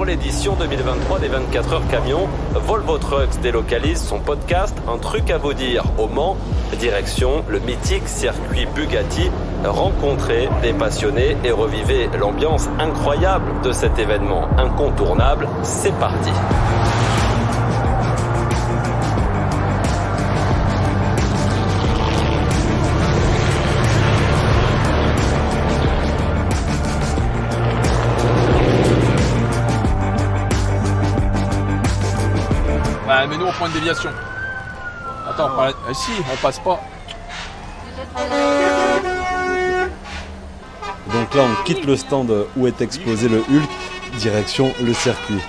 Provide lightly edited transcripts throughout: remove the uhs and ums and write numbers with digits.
Pour l'édition 2023 des 24 heures camions, Volvo Trucks délocalise son podcast Un truc à vous dire au Mans. Direction le mythique circuit Bugatti. Rencontrez des passionnés et revivez l'ambiance incroyable de cet événement incontournable. C'est parti. Mais nous on prend une déviation. Attends, si, on passe pas. Donc là on quitte le stand où est exposé le Hulk, direction le circuit.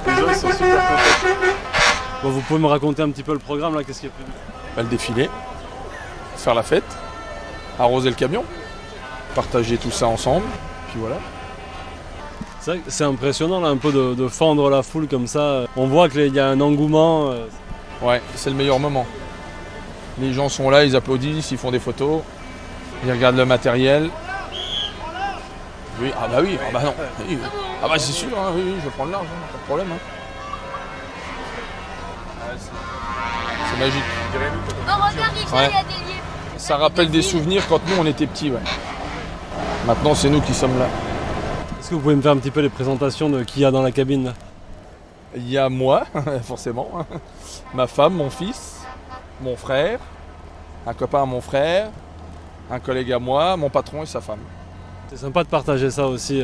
Les gens ils sont super contents. Bon, vous pouvez me raconter un petit peu le programme là, qu'est-ce qu'il y a prévu? Le défilé, faire la fête, arroser le camion, partager tout ça ensemble, puis voilà. C'est vrai que c'est impressionnant là, un peu de fendre la foule comme ça. On voit qu'il y a un engouement. Ouais, c'est le meilleur moment. Les gens sont là, ils applaudissent, ils font des photos, ils regardent le matériel. Oui, ah bah oui, ah bah non. Oui. Ah bah c'est sûr, hein, oui, je vais prendre l'argent, pas de problème. Hein. C'est magique. Oh regarde, il y a des lieux. Ça rappelle des souvenirs quand nous on était petits, ouais. Maintenant c'est nous qui sommes là. Est-ce que vous pouvez me faire un petit peu les présentations de qui y a dans la cabine là? Il y a moi, forcément, ma femme, mon fils, mon frère, un copain à mon frère, un collègue à moi, mon patron et sa femme. C'est sympa de partager ça aussi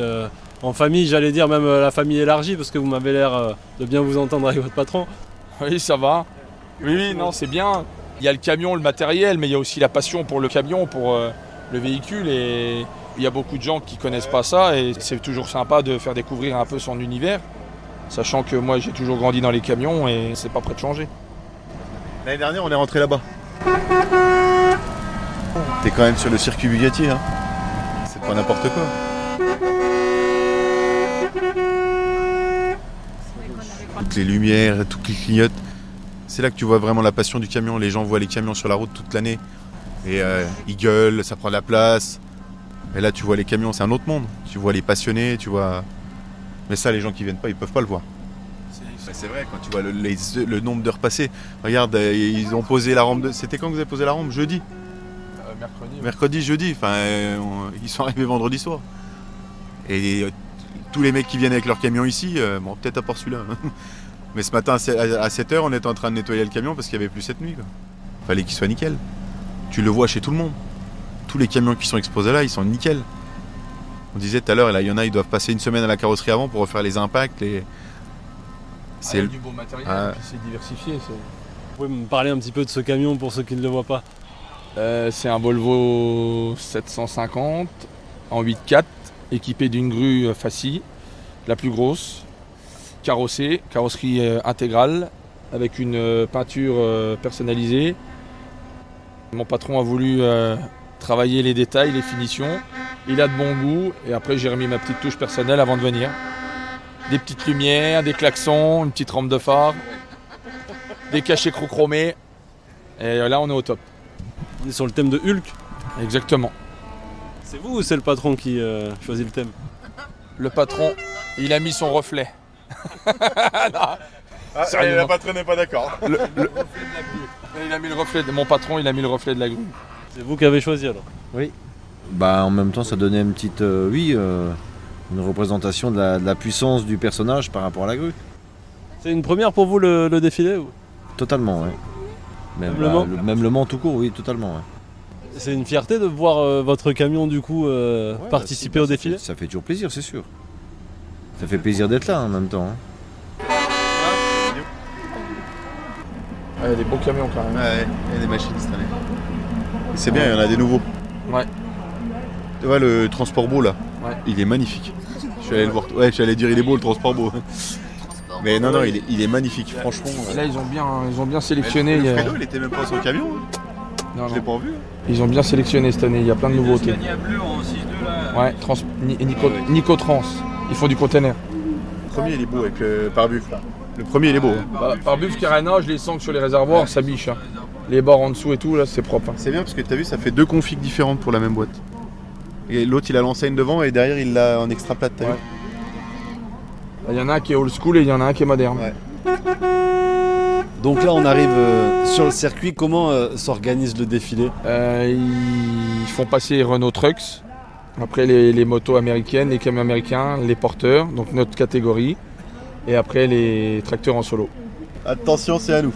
en famille, j'allais dire même la famille élargie, parce que vous m'avez l'air de bien vous entendre avec votre patron. Oui, ça va. Oui, non, c'est bien. Il y a le camion, le matériel, mais il y a aussi la passion pour le camion, pour le véhicule. Et il y a beaucoup de gens qui ne connaissent pas ça et c'est toujours sympa de faire découvrir un peu son univers. Sachant que moi, j'ai toujours grandi dans les camions et c'est pas prêt de changer. L'année dernière, on est rentré là-bas. T'es quand même sur le circuit Bugatti, hein. C'est pas n'importe quoi. Toutes les lumières, tout qui clignote. C'est là que tu vois vraiment la passion du camion. Les gens voient les camions sur la route toute l'année. Et ils gueulent, ça prend de la place. Et là, tu vois les camions, c'est un autre monde. Tu vois les passionnés, tu vois... Mais ça, les gens qui viennent pas, ils peuvent pas le voir. C'est vrai, quand tu vois le nombre d'heures passées. Regarde, ils ont posé la rampe. C'était quand que vous avez posé la rampe? Jeudi? Mercredi. Mercredi, jeudi. Enfin, ils sont arrivés vendredi soir. Et tous les mecs qui viennent avec leur camion ici, bon, peut-être à part celui-là. Mais ce matin, à 7h, on était en train de nettoyer le camion parce qu'il n'y avait plus cette nuit. Quoi. Fallait qu'il soit nickel. Tu le vois chez tout le monde. Tous les camions qui sont exposés là, ils sont nickel. On disait tout à l'heure, il y en a, ils doivent passer une semaine à la carrosserie avant pour refaire les impacts. C'est du beau matériel, puis c'est diversifié. Vous pouvez me parler un petit peu de ce camion pour ceux qui ne le voient pas? C'est un Volvo 750 en 8x4, équipé d'une grue Fassi, la plus grosse, carrosserie intégrale, avec une peinture personnalisée. Mon patron a voulu travailler les détails, les finitions. Il a de bon goût et après j'ai remis ma petite touche personnelle avant de venir. Des petites lumières, des klaxons, une petite rampe de phare, des cachets chromés. Et là on est au top. On est sur le thème de Hulk. Exactement. C'est vous ou c'est le patron qui choisit le thème? Le patron, il a mis son reflet. La patronne n'est pas d'accord. Il a mis le reflet de mon patron, il a mis le reflet de la grue. C'est vous qui avez choisi alors? Oui. Bah en même temps ça donnait une petite une représentation de la puissance du personnage par rapport à la grue. C'est une première pour vous le défilé ou? Totalement, oui. Même le Mans tout court, oui, totalement. Ouais. C'est une fierté de voir votre camion du coup participer au défilé? Ça fait toujours plaisir, c'est sûr. Ça fait plaisir d'être là en même temps. Hein. Il y a des beaux camions quand même. Ouais, il y a des machines cette année. Et c'est bien, il y en a des nouveaux. Ouais. Tu vois le transport beau là, il est magnifique. Je suis allé le voir. Ouais, je suis allé dire il est beau le transport beau. Mais non, il est magnifique, franchement. Là ils ont bien sélectionné. Le Fredo, il était même pas sur le camion. Non, je l'ai pas vu. Ils ont bien sélectionné cette année, il y a plein de nouveautés. Bleu en 6.2 là. Ouais, Nicotrans, ils font du container. Le premier il est beau avec pare-buff là. Le premier il est beau. Pare-buff carénage, les sangles sur les réservoirs, ça biche. Hein. Les bords en dessous et tout, là c'est propre. Hein. C'est bien parce que tu as vu, ça fait deux configs différentes pour la même boîte. Et l'autre il a l'enseigne devant et derrière il l'a en extra plate, t'as vu. Il y en a un qui est old school et il y en a un qui est moderne. Ouais. Donc là, on arrive sur le circuit. Comment s'organise le défilé? Ils font passer Renault Trucks, après les motos américaines, les camions américains, les porteurs, donc notre catégorie, et après les tracteurs en solo. Attention, c'est à nous.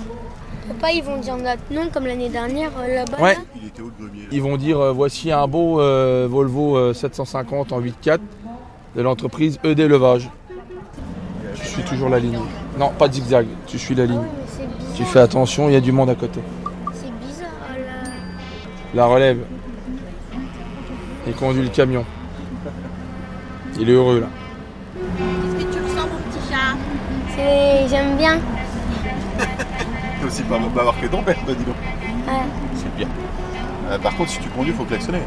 Papa, ils vont dire notre nom comme l'année dernière là-bas. Ouais. Là. Il était haut de gremier. Ils vont dire voici un beau Volvo 750 en 8.4 de l'entreprise ED Levage. Tu suis toujours la ligne. Non, pas de zigzag, tu suis la ligne. Ouais, mais c'est bizarre. Tu fais attention, il y a du monde à côté. C'est bizarre là. La relève. Il conduit le camion. Il est heureux là. Qu'est-ce que tu ressens, mon petit chat? J'aime bien. T'es aussi pas bavard que ton père, toi, dis donc. Ouais. C'est bien. Par contre, si tu conduis, il faut klaxonner.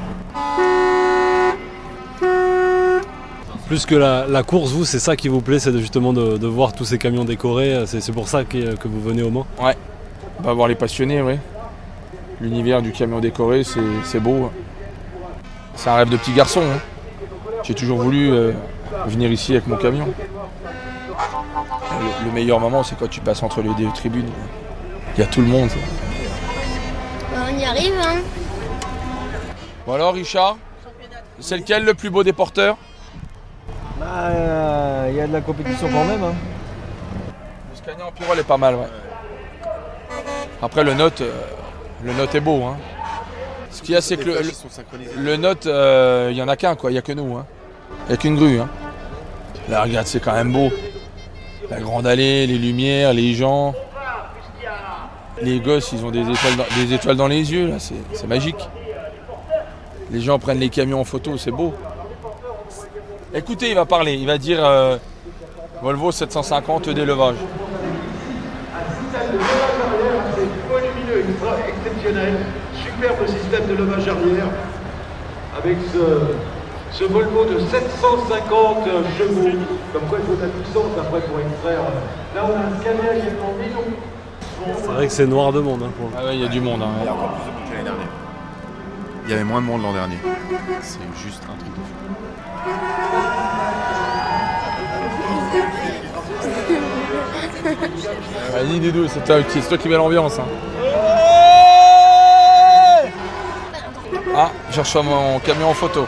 Plus que la course, vous, c'est ça qui vous plaît, c'est justement de voir tous ces camions décorés. C'est pour ça que vous venez au Mans. Ouais. On va voir les passionnés, ouais. L'univers du camion décoré, c'est beau. C'est un rêve de petit garçon. Hein. J'ai toujours voulu venir ici avec mon camion. Le meilleur moment, c'est quand tu passes entre les deux tribunes. Il y a tout le monde. On y arrive, hein. Bon alors, Richard, c'est lequel le plus beau des porteurs? Il y a de la compétition quand même. Hein. Le Scania en Pirol est pas mal, ouais. Après, le Note est beau. Hein. Ce qu'il y a, c'est que le Note, il n'y en a qu'un, quoi. Il n'y a que nous. Hein. Il n'y a qu'une grue. Hein. Là, regarde, c'est quand même beau. La grande allée, les lumières, les gens. Les gosses, ils ont des étoiles dans les yeux, là. C'est magique. Les gens prennent les camions en photo, c'est beau. Écoutez, il va parler. Il va dire Volvo 750 d'élevage. C'est volumineux, exceptionnel, superbe système de levage arrière avec ce Volvo de 750 chevaux, comme quoi il faut de la puissance après pour extraire. Là on a un Scania également million. C'est vrai que c'est noir de monde. Hein, pour... Ah ouais, il y a du monde. Hein. Il y a encore plus de monde que l'année dernière. Il y avait moins de monde l'an dernier. C'est juste un truc de fou. Vas-y Dédou, c'est toi qui mets l'ambiance. Hein. Ah, je reçois mon camion en photo.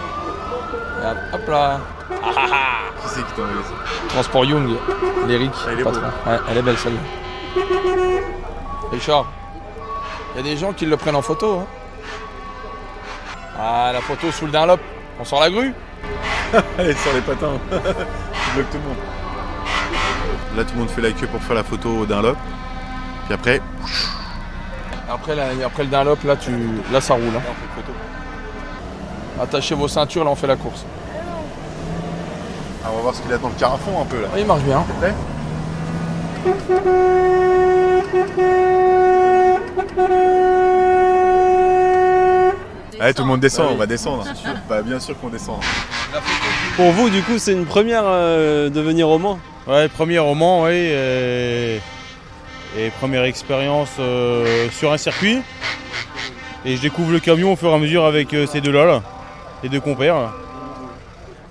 Hop là. Qui c'est qui t'a envoyé ça? Transport Young, l'Eric, Elle est patron. beau. Ouais, elle est belle celle-là. Richard, il y a des gens qui le prennent en photo. Hein. Ah, la photo sous le Dunlop. On sort la grue. Allez, sur les patins. Tu bloques tout le monde. Là, tout le monde fait la queue pour faire la photo d'un Dunlop. Puis après, Après le Dunlop, là ça roule. Hein. on fait photo. Attachez vos ceintures, là on fait la course. Ah, on va voir ce qu'il a dans le carafon un peu là. Ah, il marche bien. T'es prêt? Allez, tout le monde descend, on va descendre. Bah, bien sûr qu'on descend. Pour vous, du coup, c'est une première de venir au Mans? Ouais, premier roman, oui. Et première expérience sur un circuit. Et je découvre le camion au fur et à mesure avec ces deux-là, là, les deux compères.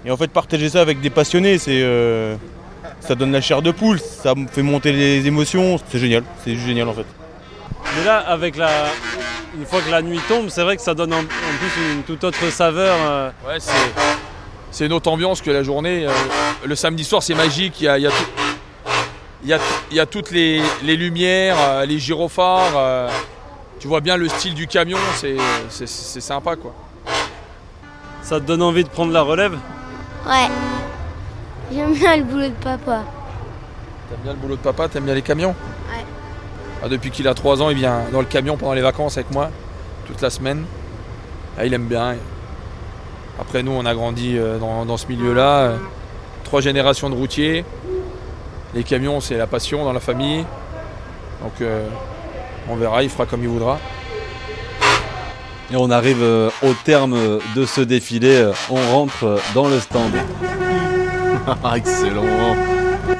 Et en fait, partager ça avec des passionnés, ça donne la chair de poule, ça me fait monter les émotions. C'est génial, c'est juste génial en fait. Mais là, une fois que la nuit tombe, c'est vrai que ça donne en plus une toute autre saveur. Ouais, c'est une autre ambiance que la journée. Le samedi soir, c'est magique. Il y a toutes les lumières, les gyrophares. Tu vois bien le style du camion, c'est sympa quoi. Ça te donne envie de prendre la relève? Ouais. J'aime bien le boulot de papa. T'aimes bien le boulot de papa, t'aimes bien les camions? Ouais. Ah, depuis qu'il a 3 ans, il vient dans le camion pendant les vacances avec moi, toute la semaine. Ah, il aime bien. Après nous, on a grandi dans ce milieu-là. 3 générations de routiers. Les camions, c'est la passion dans la famille. Donc on verra, il fera comme il voudra. Et on arrive au terme de ce défilé. On rentre dans le stand. Excellent.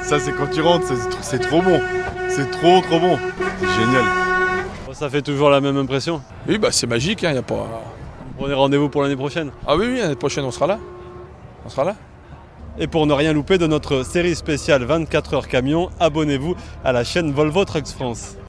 Ça, c'est quand tu rentres, c'est trop bon. C'est trop bon. C'est génial. Ça fait toujours la même impression. Oui, bah c'est magique, hein, y a pas... On est rendez-vous pour l'année prochaine. Ah oui, l'année prochaine, on sera là. On sera là. Et pour ne rien louper de notre série spéciale 24 heures camion, abonnez-vous à la chaîne Volvo Trucks France.